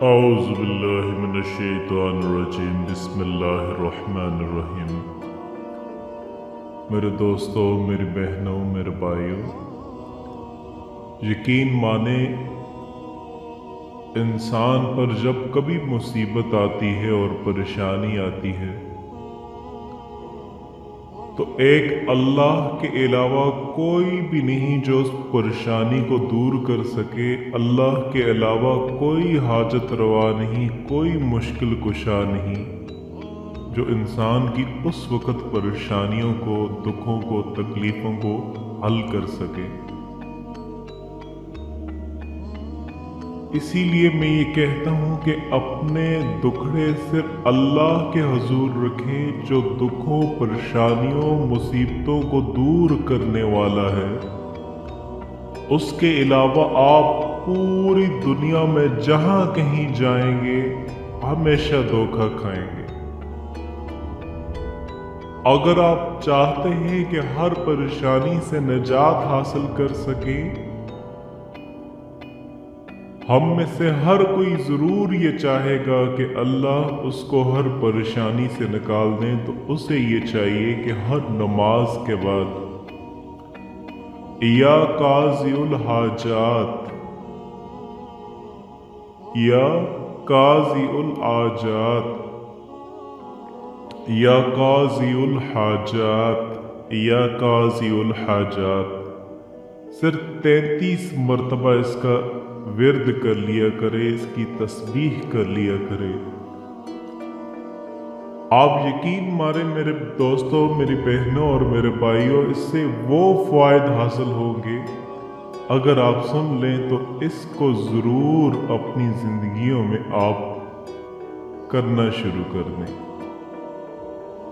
اعوذ باللہ من الشیطان الرجیم بسم اللہ الرحمن الرحیم۔ میرے دوستوں، میری بہنوں، میرے بھائیوں، یقین مانے انسان پر جب کبھی مصیبت آتی ہے اور پریشانی آتی ہے تو ایک اللہ کے علاوہ کوئی بھی نہیں جو اس پریشانی کو دور کر سکے۔ اللہ کے علاوہ کوئی حاجت روا نہیں، کوئی مشکل کشا نہیں جو انسان کی اس وقت پریشانیوں کو، دکھوں کو، تکلیفوں کو حل کر سکے۔ اسی لیے میں یہ کہتا ہوں کہ اپنے دکھڑے صرف اللہ کے حضور رکھیں جو دکھوں، پریشانیوں، مصیبتوں کو دور کرنے والا ہے۔ اس کے علاوہ آپ پوری دنیا میں جہاں کہیں جائیں گے ہمیشہ دھوکہ کھائیں گے۔ اگر آپ چاہتے ہیں کہ ہر پریشانی سے نجات حاصل کر سکیں، ہم میں سے ہر کوئی ضرور یہ چاہے گا کہ اللہ اس کو ہر پریشانی سے نکال دیں، تو اسے یہ چاہیے کہ ہر نماز کے بعد یا قاضی الحاجات یا قاضی الحاجات یا قاضی الحاجات یا قاضی الحاجات صرف 33 مرتبہ اس کا ورد کر لیا کرے، اس کی تسبیح کر لیا کرے۔ آپ یقین مارے میرے دوستوں، میری بہنوں اور میرے بھائیوں، اس سے وہ فوائد حاصل ہوں گے اگر آپ سن لیں تو اس کو ضرور اپنی زندگیوں میں آپ کرنا شروع کر دیں۔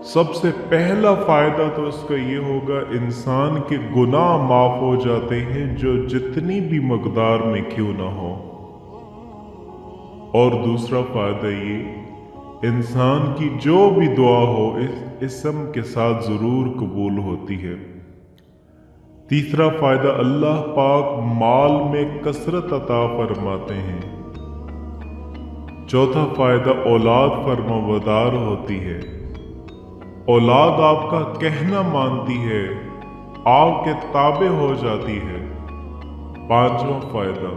سب سے پہلا فائدہ تو اس کا یہ ہوگا، انسان کے گناہ معاف ہو جاتے ہیں، جو جتنی بھی مقدار میں کیوں نہ ہو۔ اور دوسرا فائدہ یہ، انسان کی جو بھی دعا ہو اس اسم کے ساتھ ضرور قبول ہوتی ہے۔ تیسرا فائدہ، اللہ پاک مال میں کثرت عطا فرماتے ہیں۔ چوتھا فائدہ، اولاد فرمانبردار ہوتی ہے، اولاد آپ کا کہنا مانتی ہے، آپ کے تابع ہو جاتی ہے۔ پانچواں فائدہ،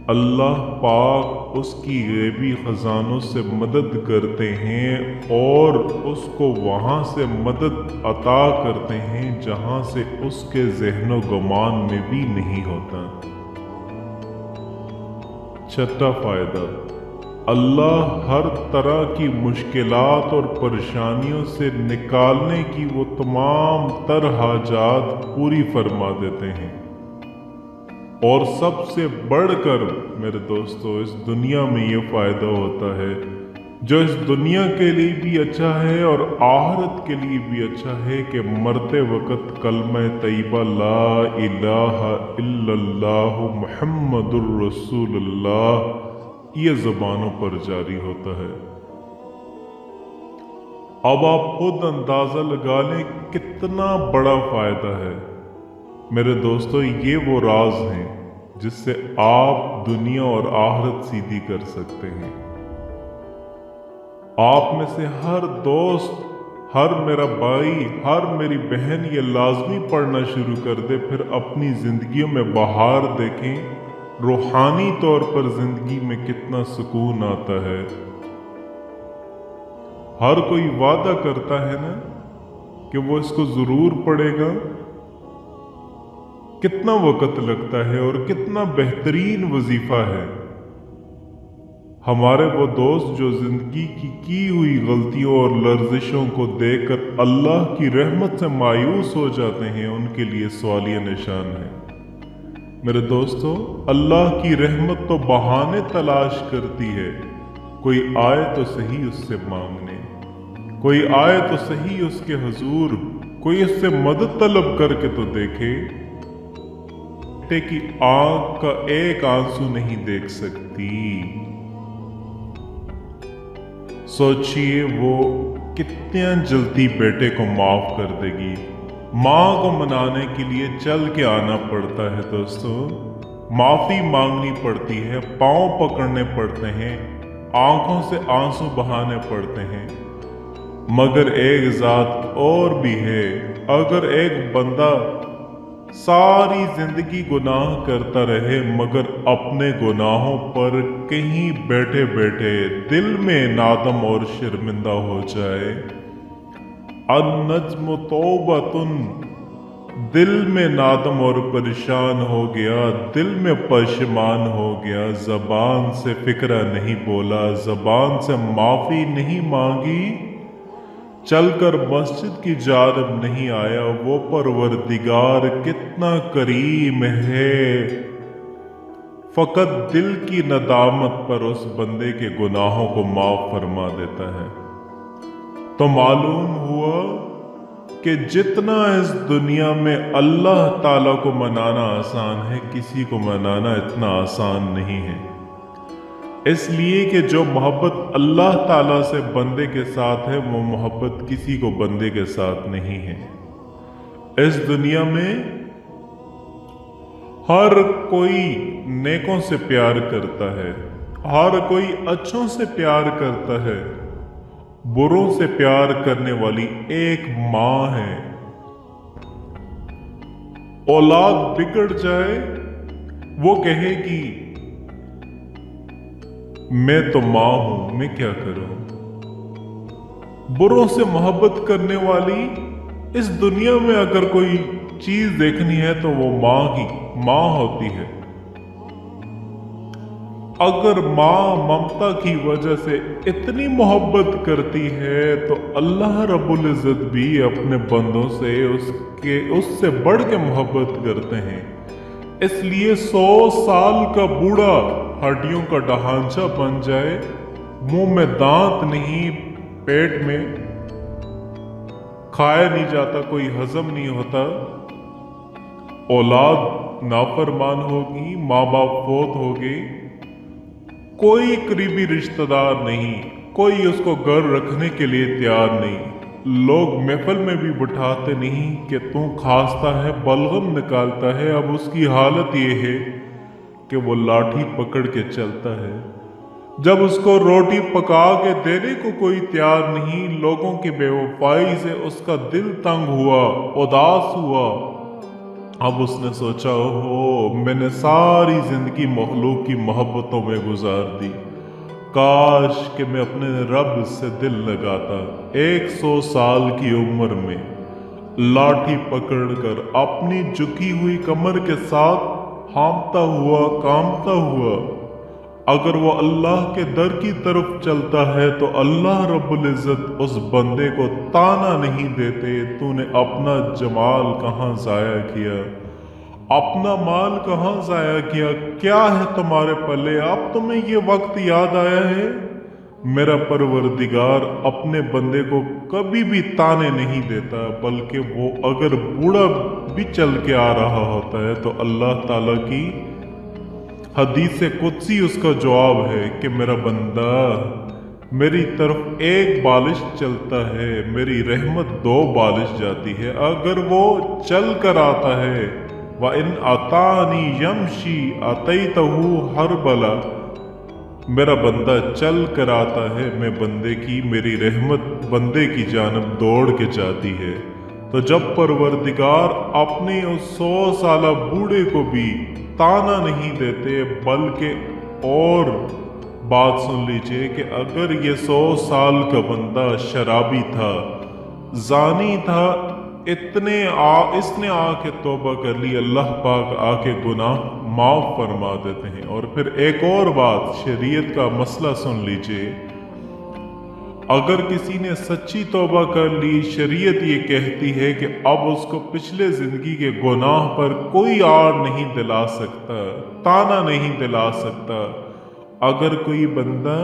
اللہ پاک اس کی غیبی خزانوں سے مدد کرتے ہیں اور اس کو وہاں سے مدد عطا کرتے ہیں جہاں سے اس کے ذہن و گمان میں بھی نہیں ہوتا۔ چھٹا فائدہ، اللہ ہر طرح کی مشکلات اور پریشانیوں سے نکالنے کی وہ تمام تر حاجات پوری فرما دیتے ہیں۔ اور سب سے بڑھ کر میرے دوستو اس دنیا میں یہ فائدہ ہوتا ہے جو اس دنیا کے لیے بھی اچھا ہے اور آخرت کے لیے بھی اچھا ہے، کہ مرتے وقت کلمہ طیبہ لا الہ الا اللہ محمد الرسول اللہ یہ زبانوں پر جاری ہوتا ہے۔ اب آپ خود اندازہ لگا لیں کتنا بڑا فائدہ ہے۔ میرے دوستو، یہ وہ راز ہیں جس سے آپ دنیا اور آخرت سیدھی کر سکتے ہیں۔ آپ میں سے ہر دوست، ہر میرا بھائی، ہر میری بہن یہ لازمی پڑھنا شروع کر دے، پھر اپنی زندگیوں میں بہار دیکھیں، روحانی طور پر زندگی میں کتنا سکون آتا ہے۔ ہر کوئی وعدہ کرتا ہے نا کہ وہ اس کو ضرور پڑھے گا۔ کتنا وقت لگتا ہے اور کتنا بہترین وظیفہ ہے۔ ہمارے وہ دوست جو زندگی کی ہوئی غلطیوں اور لرزشوں کو دیکھ کر اللہ کی رحمت سے مایوس ہو جاتے ہیں، ان کے لیے سوالیہ نشان ہے۔ میرے دوستو، اللہ کی رحمت تو بہانے تلاش کرتی ہے۔ کوئی آئے تو صحیح اس سے مانگنے، کوئی آئے تو صحیح اس کے حضور، کوئی اس سے مدد طلب کر کے تو دیکھے۔ بیٹے کی آنکھ کا ایک آنسو نہیں دیکھ سکتی، سوچئے وہ کتنا جلدی بیٹے کو معاف کر دے گی۔ ماں کو منانے کے لیے چل کے آنا پڑتا ہے دوستو، माफी मांगनी पड़ती है, पांव पकड़ने पड़ते हैं, आंखों से आंसू बहाने पड़ते हैं। मगर एक जात और भी है, अगर एक बंदा सारी जिंदगी गुनाह करता रहे मगर अपने गुनाहों पर कहीं बैठे बैठे दिल में नादम और शर्मिंदा हो जाए, अन-नज्म तौबतुन, दिल में नादम और परेशान हो गया, दिल में परेशान हो गया, जबान से फिक्रा नहीं बोला, जबान से माफी नहीं मांगी, चलकर मस्जिद की जानब नहीं आया, वो परवरदिगार कितना करीम है, फकत दिल की नदामत पर उस बंदे के गुनाहों को माफ फरमा देता है। तो मालूम हुआ कि जितना इस दुनिया में अल्लाह ताला को मनाना आसान है, किसी को मनाना इतना आसान नहीं है। इसलिए कि जो मोहब्बत अल्लाह ताला से बंदे के साथ है, वो मोहब्बत किसी को बंदे के साथ नहीं है। इस दुनिया में हर कोई नेकों से प्यार करता है, हर कोई अच्छों से प्यार करता है, बुरों से प्यार करने वाली एक माँ है। औलाद बिगड़ जाए, वो कहेगी मैं तो माँ हूं, मैं क्या करूं। बुरों से मोहब्बत करने वाली इस दुनिया में अगर कोई चीज देखनी है तो वो माँ की माँ होती है। अगर माँ ममता की वजह से इतनी मोहब्बत करती है तो अल्लाह रब्बुल इज़्ज़त भी अपने बंदों से उससे बढ़ के मोहब्बत करते हैं। इसलिए 100 साल का बूढ़ा हड्डियों का ढांचा बन जाए, मुंह में दांत नहीं, पेट में खाया नहीं जाता, कोई हजम नहीं होता, औलाद नाफरमान होगी, माँ बाप फौत हो गए, कोई करीबी रिश्तेदार नहीं, कोई उसको घर रखने के लिए तैयार नहीं, लोग महफिल में भी बिठाते नहीं कि तू खांसता है, बलगम निकालता है। अब उसकी हालत ये है कि वो लाठी पकड़ के चलता है। जब उसको रोटी पका के देने को कोई तैयार नहीं, लोगों की बेवफाई से उसका दिल तंग हुआ, उदास हुआ। अब उसने सोचा, ओहो, मैंने सारी जिंदगी मखलूक की मोहब्बतों में गुजार दी, काश कि मैं अपने रब से दिल लगाता। 100 साल की उम्र में लाठी पकड़कर अपनी झुकी हुई कमर के साथ हांफता हुआ, कांपता हुआ अगर वो अल्लाह के दर की तरफ चलता है तो अल्लाह रब्बुल इज़्ज़त उस बंदे को ताना नहीं देते, तूने अपना जमाल कहाँ जाया किया, अपना माल कहाँ जाया किया, क्या है तुम्हारे पल्ले, अब तुम्हें ये वक्त याद आया है। मेरा परवरदिगार अपने बंदे को कभी भी ताने नहीं देता, बल्कि वो अगर बूढ़ा भी चल के आ रहा होता है तो अल्लाह ताला की हदीस कुदसी उसका जवाब है कि मेरा बंदा, मेरी तरफ एक बालिश चलता है, मेरी रहमत 2 बालिश जाती है। अगर वो चल कर आता है, व इन अतानी यमशी अतैतहु हर बला, मेरा बंदा चल कर आता है, मैं बंदे की, मेरी रहमत बंदे की जानब दौड़ के जाती है। तो जब परवरदिगार अपने उस 100 साला बूढ़े को भी ताना नहीं देते, बल्कि और बात सुन लीजिए कि अगर ये 100 साल का बंदा शराबी था, जानी था, इसने आके तौबा कर ली, अल्लाह पाक आके गुनाह माफ फरमा देते हैं। और फिर एक और बात, शरीयत का मसला सुन लीजिए, अगर किसी ने सच्ची तौबा कर ली, शरीयत ये कहती है कि अब उसको पिछले जिंदगी के गुनाह पर कोई आड़ नहीं दिला सकता, ताना नहीं दिला सकता। अगर कोई बंदा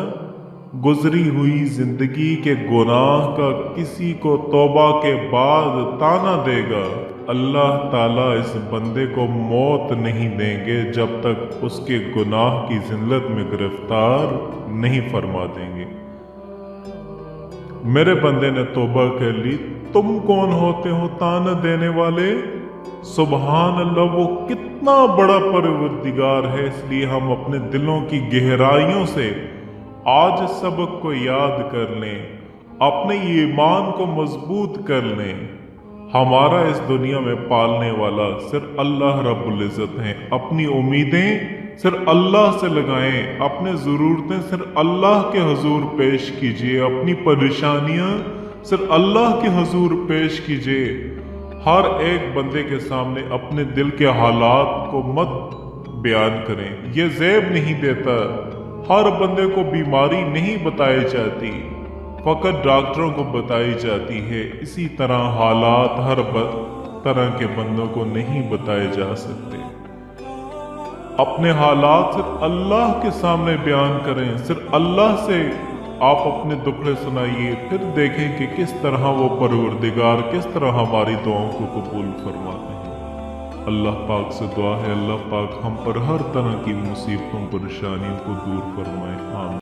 गुजरी हुई जिंदगी के गुनाह का किसी को तौबा के बाद ताना देगा, अल्लाह ताला इस बंदे को मौत नहीं देंगे जब तक उसके गुनाह की जिल्लत में गिरफ्तार नहीं फरमा देंगे। मेरे बंदे ने तौबा कर ली, तुम कौन होते हो ताना देने वाले? सुबहान अल्लाह, वो कितना बड़ा परवरदिगार है। इसलिए हम अपने दिलों की गहराइयों से आज सबक को याद कर लें, अपने ईमान को मजबूत कर लें। हमारा इस दुनिया में पालने वाला सिर्फ अल्लाह रब्बुल इज़्ज़त है। अपनी उम्मीदें सिर्फ अल्लाह से लगाएं, अपने ज़रूरतें सिर्फ अल्लाह के हुजूर पेश कीजिए, अपनी परेशानियां सिर्फ अल्लाह के हुजूर पेश कीजिए। हर एक बंदे के सामने अपने दिल के हालात को मत बयान करें, ये ज़ैब नहीं देता। हर बंदे को बीमारी नहीं बताई जाती, फकत डॉक्टरों को बताई जाती है। इसी तरह हालात हर तरह के बंदों को नहीं बताए जा सकते। अपने हालात सिर्फ अल्लाह के सामने बयान करें, सिर्फ अल्लाह से आप अपने दुखड़े सुनाइए, फिर देखें कि किस तरह वो परवरदिगार किस तरह हमारी दुआओं को कबूल फरमाते हैं। अल्लाह पाक से दुआ है, अल्लाह पाक हम पर हर तरह की मुसीबतों परेशानियों को दूर फरमाए। आमीन।